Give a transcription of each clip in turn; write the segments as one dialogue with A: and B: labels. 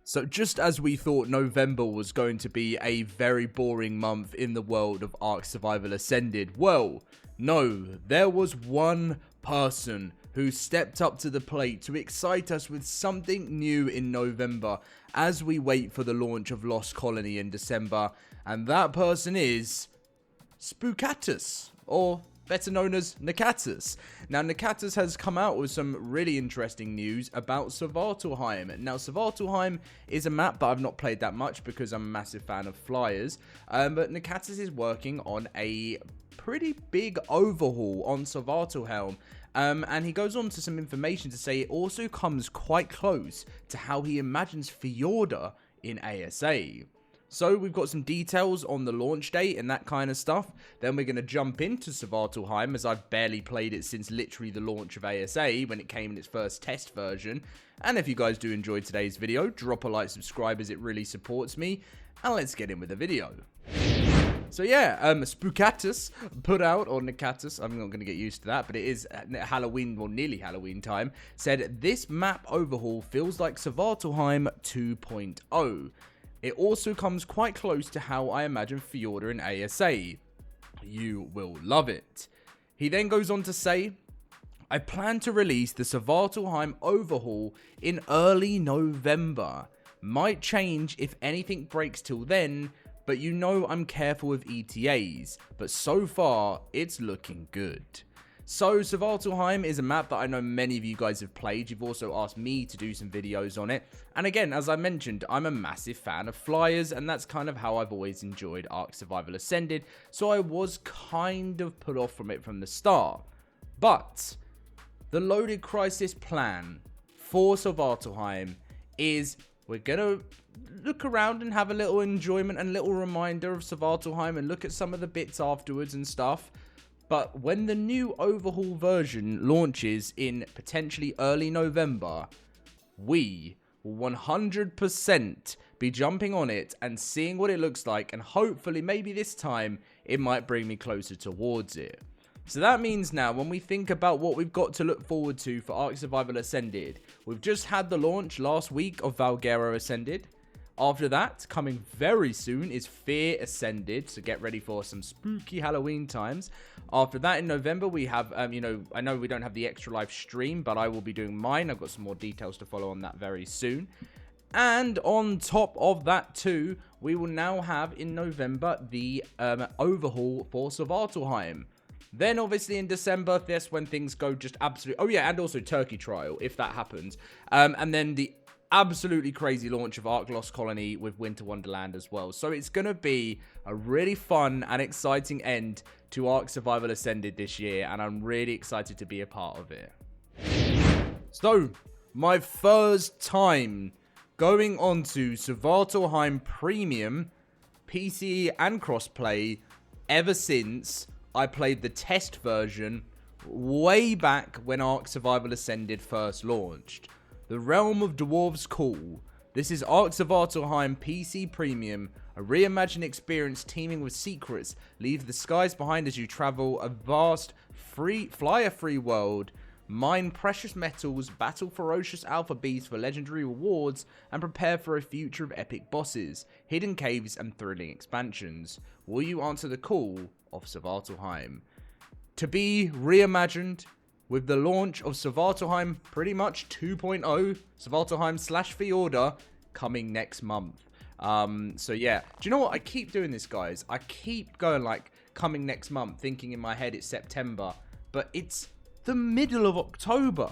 A: So just as we thought November was going to be a very boring month in the world of Ark Survival Ascended, well, no, there was one person who stepped up to the plate to excite us with something new in November as we wait for the launch of Lost Colony in December, and that person is Spookatus, or better known as Nakatus. Now, Nakatus has come out with some really interesting news about Svartalfheim. Now, Svartalfheim is a map that I've not played that much because I'm a massive fan of flyers, but Nakatus is working on a pretty big overhaul on Svartalfheim. And he goes on to some information to say it also comes quite close to how he imagines Fjordur in ASA. So we've got some details on the launch date and that kind of stuff. Then we're going to jump into Svartalfheim, as I've barely played it since literally the launch of ASA when it came in its first test version. And if you guys do enjoy today's video, drop a like, subscribe, as it really supports me. And let's get in with the video. So yeah, Spookatus put out, or Nakatus, I'm not going to get used to that, but it is Halloween, or nearly Halloween time, said this map overhaul feels like Svartalfheim 2.0. It also comes quite close to how I imagine Fjordur in ASA. You will love it. He then goes on to say, I plan to release the Svartalfheim overhaul in early November. Might change if anything breaks till then, but you know I'm careful with ETAs, but so far it's looking good. So Svartalfheim is a map that I know many of you guys have played. You've also asked me to do some videos on it. And again, as I mentioned, I'm a massive fan of flyers, and that's kind of how I've always enjoyed Ark Survival Ascended. So I was kind of put off from it from the start. But the LoadedCrysis plan for Svartalfheim is we're going to look around and have a little enjoyment and little reminder of Svartalfheim and look at some of the bits afterwards and stuff. But when the new overhaul version launches in potentially early November, we will 100% be jumping on it and seeing what it looks like, and hopefully maybe this time it might bring me closer towards it. So that means now when we think about what we've got to look forward to for Ark Survival Ascended, we've just had the launch last week of Valguero Ascended. After that, coming very soon, is Fear Ascended, so get ready for some spooky Halloween times. After that, in November, we have, I know we don't have the extra live stream, but I will be doing mine. I've got some more details to follow on that very soon. And on top of that too, we will now have in November the overhaul for Svartalfheim. Then obviously in December, that's when things go just absolutely... Oh yeah, and also Turkey Trial, if that happens. And then the absolutely crazy launch of Ark Lost Colony with Winter Wonderland as well. So it's going to be a really fun and exciting end to Ark Survival Ascended this year, and I'm really excited to be a part of it. So, my first time going onto Svartalfheim Premium, PC and crossplay, ever since I played the test version way back when Ark Survival Ascended first launched. The Realm of Dwarves Call. This is Ark Svartalfheim PC Premium, a reimagined experience teeming with secrets. Leave the skies behind as you travel a vast, flyer-free world. Mine precious metals, battle ferocious alpha beasts for legendary rewards, and prepare for a future of epic bosses, hidden caves, and thrilling expansions. Will you answer the call of Svartalfheim? To be reimagined with the launch of Svartalfheim pretty much 2.0, Svartalfheim / Fjordur, coming next month. So yeah, do you know what? I keep doing this, guys. I keep going like coming next month, thinking in my head it's September, but it's the middle of October.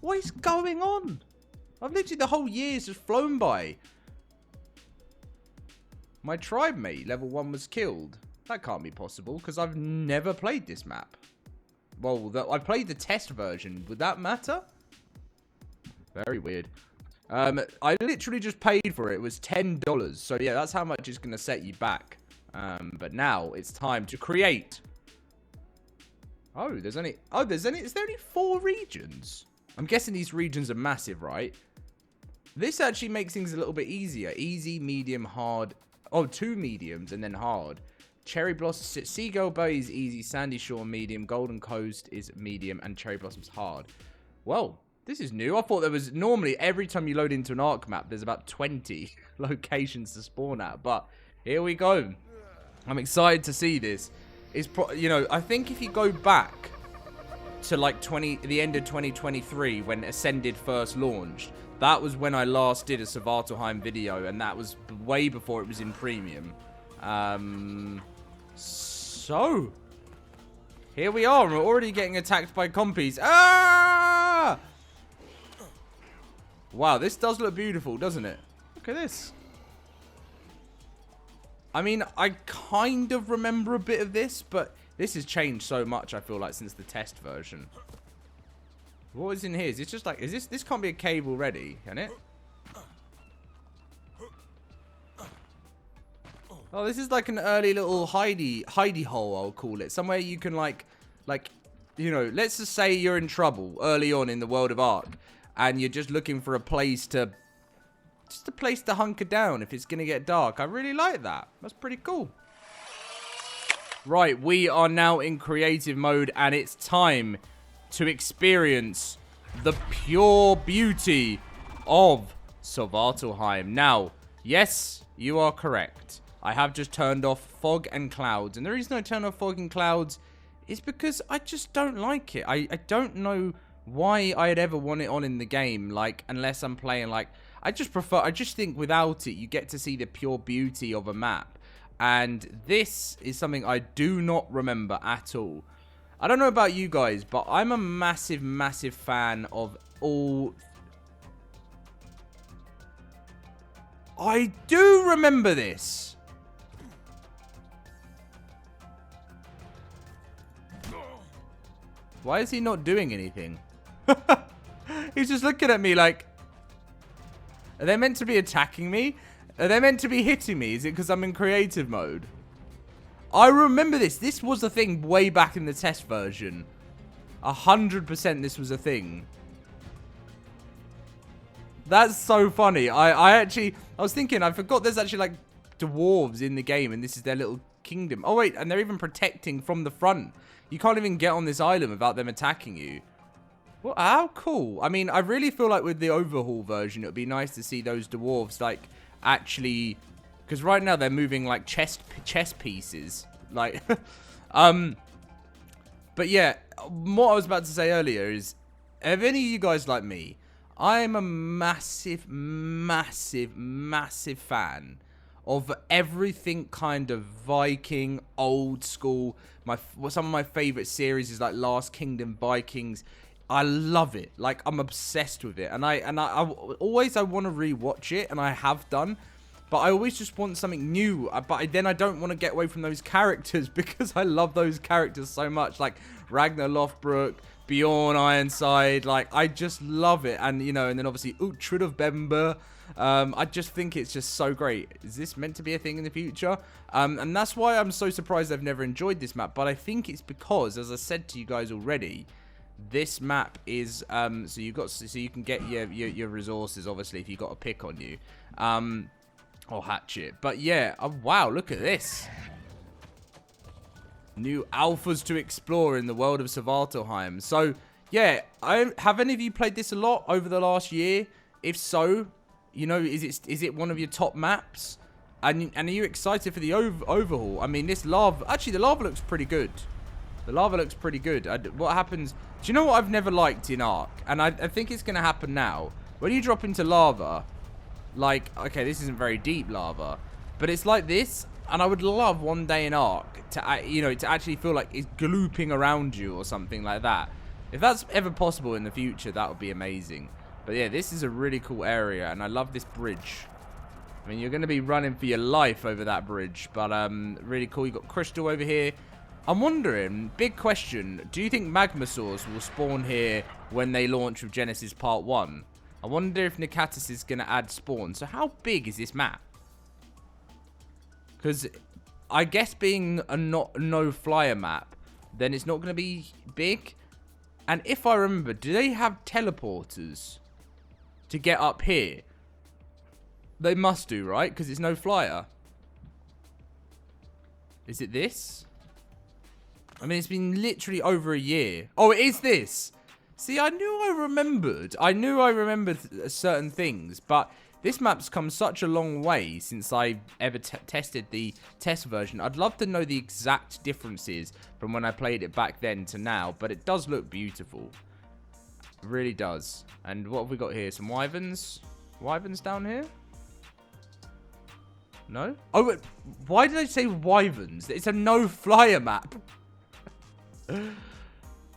A: What is going on? I've literally, the whole year's just flown by. My tribe mate, level 1, was killed. That can't be possible, because I've never played this map. Well, I played the test version. Would that matter? Very weird. I literally just paid for it. It was $10. So yeah, that's how much it's going to set you back. But now it's time to create. Is there only 4 regions? I'm guessing these regions are massive, right? This actually makes things a little bit easier. Easy, medium, hard. Oh, 2 mediums and then hard. Cherry Blossom, Seagull Bay is easy, Sandy Shore medium, Golden Coast is medium, and Cherry Blossom's hard. Well, This is new. I thought there was normally every time you load into an ARK map, there's about 20 locations to spawn at. But here we go. I'm excited to see this. You know, I think if you go back to like the end of 2023 when Ascended first launched, that was when I last did a Svartalfheim video, and that was way before it was in premium. So here we are. We're already getting attacked by compies. Ah! Wow, this does look beautiful, doesn't it? Look at this. I mean, I kind of remember a bit of this, but this has changed so much, I feel like, since the test version. What is in here? Is it just like... This can't be a cave already, can it? Oh, this is like an early little hidey hole, I'll call it. Somewhere you can, like, you know, let's just say you're in trouble early on in the world of ARK. And you're just looking for a place to... Just a place to hunker down if it's going to get dark. I really like that. That's pretty cool. Right, we are now in creative mode. And it's time to experience the pure beauty of Svartalfheim. Now, yes, you are correct. I have just turned off fog and clouds. And the reason I turn off fog and clouds is because I just don't like it. I don't know why I'd ever want it on in the game, like, unless I'm playing, like, I just think without it, you get to see the pure beauty of a map. And this is something I do not remember at all. I don't know about you guys, but I'm a massive, massive fan of all... I do remember this. Why is he not doing anything? He's just looking at me like... Are they meant to be attacking me? Are they meant to be hitting me? Is it because I'm in creative mode? I remember this. This was a thing way back in the test version. 100% this was a thing. That's so funny. I was thinking, I forgot there's actually like dwarves in the game and this is their little kingdom. Oh wait, and they're even protecting from the front. You can't even get on this island without them attacking you. Well, how cool. I mean, I really feel like with the overhaul version, it would be nice to see those dwarves, like, actually... Because right now they're moving, like, chess pieces. Like, but yeah, what I was about to say earlier is, if any of you guys like me, I'm a massive, massive, massive fan of everything kind of Viking, old school. Some of my favorite series is like Last Kingdom, Vikings. I love it. Like, I'm obsessed with it. And I always want to rewatch it, and I have done. But I always just want something new. But then I don't want to get away from those characters because I love those characters so much. Like Ragnarok, Bjorn, Ironside. Like, I just love it. And, you know, and then obviously Uhtred of Bember. I just think it's just so great. Is this meant to be a thing in the future? And that's why I'm so surprised I've never enjoyed this map. But I think it's because, as I said to you guys already, this map is so you can get your resources, obviously, if you got a pick on you, or hatchet. But yeah, wow, look at this. New alphas to explore in the world of Svartalfheim. So yeah, have any of you played this a lot over the last year? If so, you know, is it one of your top maps? And are you excited for the overhaul? I mean, this lava, actually the lava looks pretty good. The lava looks pretty good. What happens... Do you know what I've never liked in ARK? And I think it's going to happen now. When you drop into lava, like... Okay, this isn't very deep lava. But it's like this. And I would love one day in ARK to, you know, to actually feel like it's glooping around you or something like that. If that's ever possible in the future, that would be amazing. But yeah, this is a really cool area. And I love this bridge. I mean, you're going to be running for your life over that bridge. But really cool. You've got crystal over here. I'm wondering, big question, do you think magmasaurs will spawn here when they launch with Genesis Part 1? I wonder if Nikatis is going to add spawn. So how big is this map? Because I guess being a no-flyer map, then it's not going to be big. And if I remember, do they have teleporters to get up here? They must do, right? Because it's no flyer. Is it this? I mean, it's been literally over a year. Oh, it is this. See, I knew I remembered. I knew I remembered certain things, but this map's come such a long way since I ever tested the test version. I'd love to know the exact differences from when I played it back then to now, but it does look beautiful. It really does. And what have we got here? Some wyverns? Wyverns down here? No? Oh, wait, why did I say wyverns? It's a no-flyer map.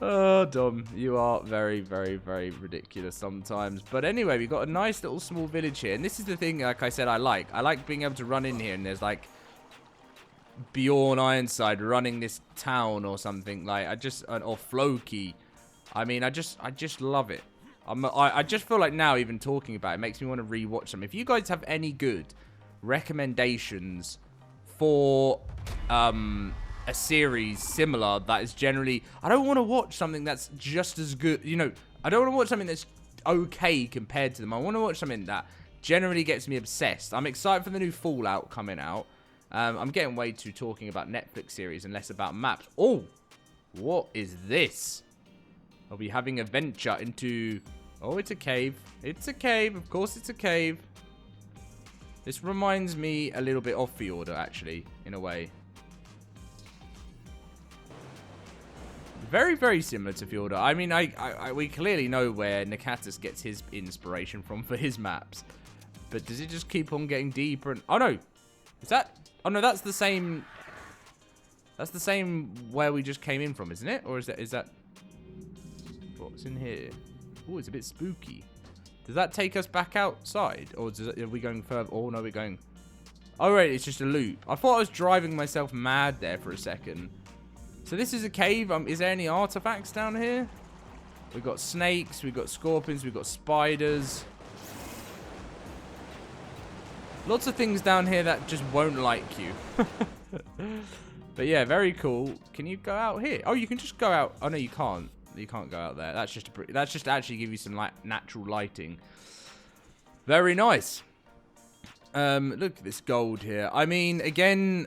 A: Oh, Dom, you are very, very, very ridiculous sometimes. But anyway, we've got a nice little small village here. And this is the thing, like I said, I like. I like being able to run in here and there's like Bjorn Ironside running this town or something. Like, or Floki. I mean, I just love it. I just feel like now, even talking about it, makes me want to rewatch them. If you guys have any good recommendations for a series similar that is generally, I don't want to watch something that's just as good, you know, I don't want to watch something that's okay compared to them. I want to watch something that generally gets me obsessed. I'm excited for the new Fallout coming out. I'm getting way too talking about Netflix series and less about maps. Oh, what is this? I'll be having a venture into, oh, it's a cave. It's a cave. Of course it's a cave. This reminds me a little bit of Fjordur, actually, in a way. Very, very similar to Fjordur. I mean, we clearly know where Nakatus gets his inspiration from for his maps. But does it just keep on getting deeper? And oh, no. Is that? Oh, no, that's the same. That's the same where we just came in from, isn't it? Or is that? What's in here? Oh, it's a bit spooky. Does that take us back outside? Or are we going further? Oh, no, we're going. Oh, right, it's just a loop. I thought I was driving myself mad there for a second. So this is a cave. Is there any artifacts down here? We've got snakes, we've got scorpions, we've got spiders. Lots of things down here that just won't like you. But yeah, very cool. Can you go out here? Oh, you can just go out. Oh, no, you can't. You can't go out there. That's just to actually give you some natural lighting. Very nice. Look at this gold here. I mean, again,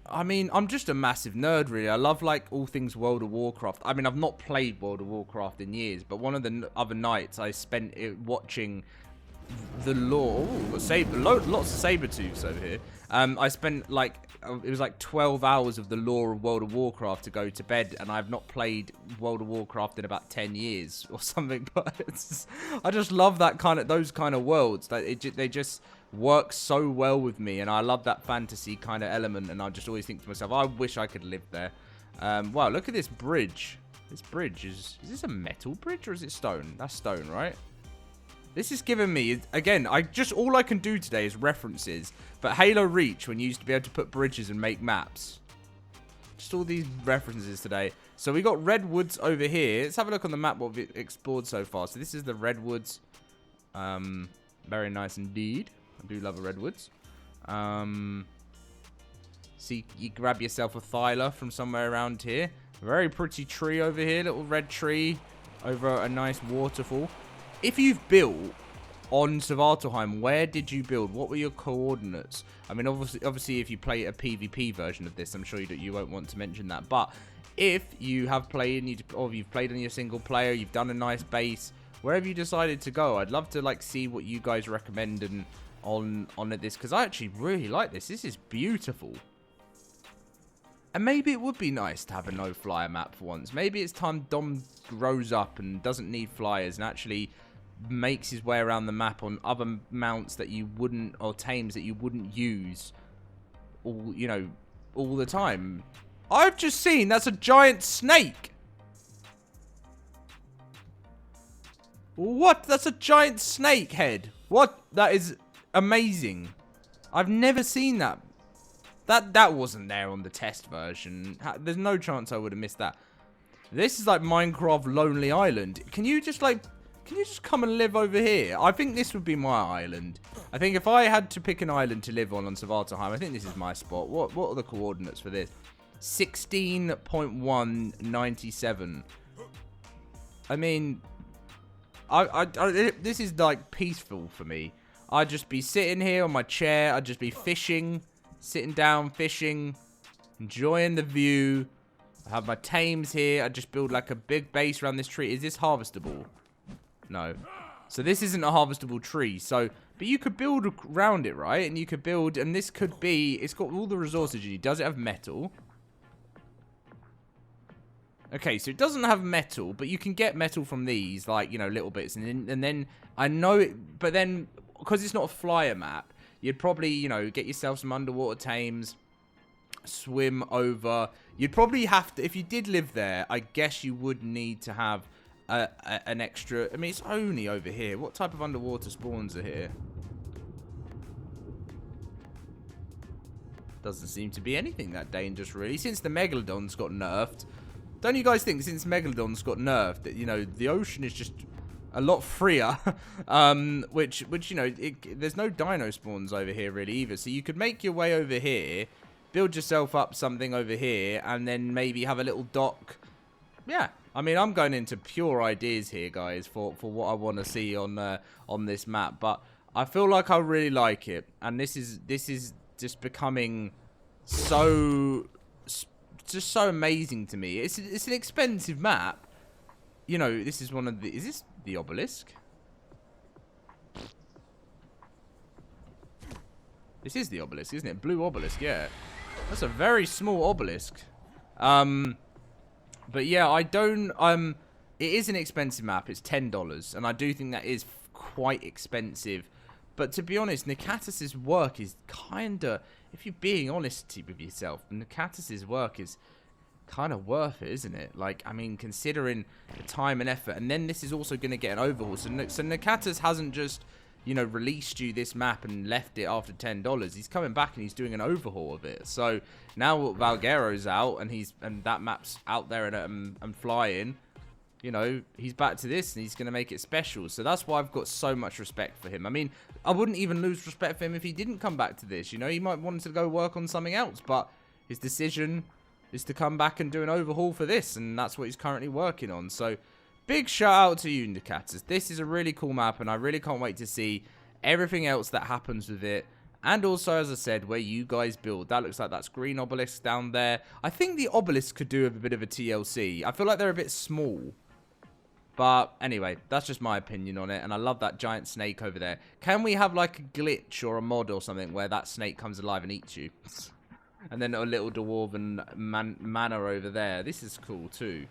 A: I'm just a massive nerd, really. I love, like, all things World of Warcraft. I mean, I've not played World of Warcraft in years, but one of the other nights I spent it watching the lore. Ooh, lots of saber-tooths over here. I spent, like, it was like 12 hours of the lore of World of Warcraft to go to bed, and I've not played World of Warcraft in about 10 years or something. But I just love those kind of worlds. They just work so well with me, and I love that fantasy kind of element. And I just always think to myself, I wish I could live there. Wow, look at this bridge. This bridge is this a metal bridge or is it stone? That's stone, right? This is giving me, again, all I can do today is references. But Halo Reach, when you used to be able to put bridges and make maps. Just all these references today. So we got Redwoods over here. Let's have a look on the map what we've explored so far. So this is the Redwoods. Very nice indeed. I do love a Redwoods. See, you grab yourself a Thyla from somewhere around here. Very pretty tree over here. Little red tree over a nice waterfall. If you've built on Svartalfheim, where did you build? What were your coordinates? I mean, obviously, if you play a PvP version of this, I'm sure you won't want to mention that. But if you have played or you've played on your single player, you've done a nice base, wherever you decided to go, I'd love to see what you guys recommend and on this, because I actually really like this. This is beautiful. And maybe it would be nice to have a no-flyer map for once. Maybe it's time Dom grows up and doesn't need flyers and actually makes his way around the map on other mounts that you wouldn't, or tames that you wouldn't use all the time. I've just seen that's a giant snake. What? That's a giant snake head. What? That is amazing. I've never seen that. That wasn't there on the test version. There's no chance I would have missed that. This is like Minecraft Lonely Island. Can you just come and live over here? I think this would be my island. I think if I had to pick an island to live on Svartalfheim, I think this is my spot. What are the coordinates for this? 16.197. I mean, this is like peaceful for me. I'd just be sitting here on my chair. I'd just be fishing, sitting down, fishing, enjoying the view. I have my tames here. I just build like a big base around this tree. Is this harvestable? No. So this isn't a harvestable tree. So, but you could build around it, right? And you could build, and this could be, it's got all the resources you need. Does it have metal? Okay, so it doesn't have metal, but you can get metal from these, like, you know, little bits. And then I know it, but then, because it's not a flyer map, you'd probably, you know, get yourself some underwater tames, swim over. You'd probably have to, if you did live there, I guess you would need to have an extra. I mean, it's only over here. What type of underwater spawns are here? Doesn't seem to be anything that dangerous, really, since the Megalodons got nerfed. Don't you guys think since Megalodons got nerfed that, you know, the ocean is just a lot freer? which you know, there's no dino spawns over here really either. So you could make your way over here, build yourself up something over here, and then maybe have a little dock. Yeah, I mean, I'm going into pure ideas here, guys, for what I want to see on this map. But I feel like I really like it, and this is just becoming so. Just so amazing to me. It's an expensive map. You know, this is one of the... Is this the obelisk? This is the obelisk, isn't it? Blue obelisk, yeah. That's a very small obelisk. But yeah, I don't... it is an expensive map. It's $10. And I do think that is quite expensive. But to be honest, Nekatis's work is kind of... If you're being honest with yourself, Nekatis's work is kind of worth it, isn't it? Like, I mean, considering the time and effort. And then this is also going to get an overhaul. So Nekatis hasn't just, you know, released you this map and left it after $10. He's coming back and he's doing an overhaul of it. So now Valguero's out and that map's out there and flying. You know, he's back to this and he's going to make it special. So that's why I've got so much respect for him. I mean, I wouldn't even lose respect for him if he didn't come back to this. You know, he might want to go work on something else. But his decision is to come back and do an overhaul for this. And that's what he's currently working on. So big shout out to you, Nekatis. This is a really cool map. And I really can't wait to see everything else that happens with it. And also, as I said, where you guys build. That looks like that's green obelisk down there. I think the obelisk could do with a bit of a TLC. I feel like they're a bit small. But anyway, that's just my opinion on it. And I love that giant snake over there. Can we have like a glitch or a mod or something where that snake comes alive and eats you? And then a little dwarven manor over there. This is cool too.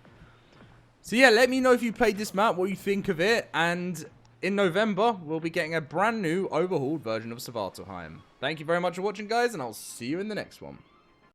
A: So yeah, let me know if you played this map, what you think of it. And in November, we'll be getting a brand new overhauled version of Svartalfheim. Thank you very much for watching, guys. And I'll see you in the next one.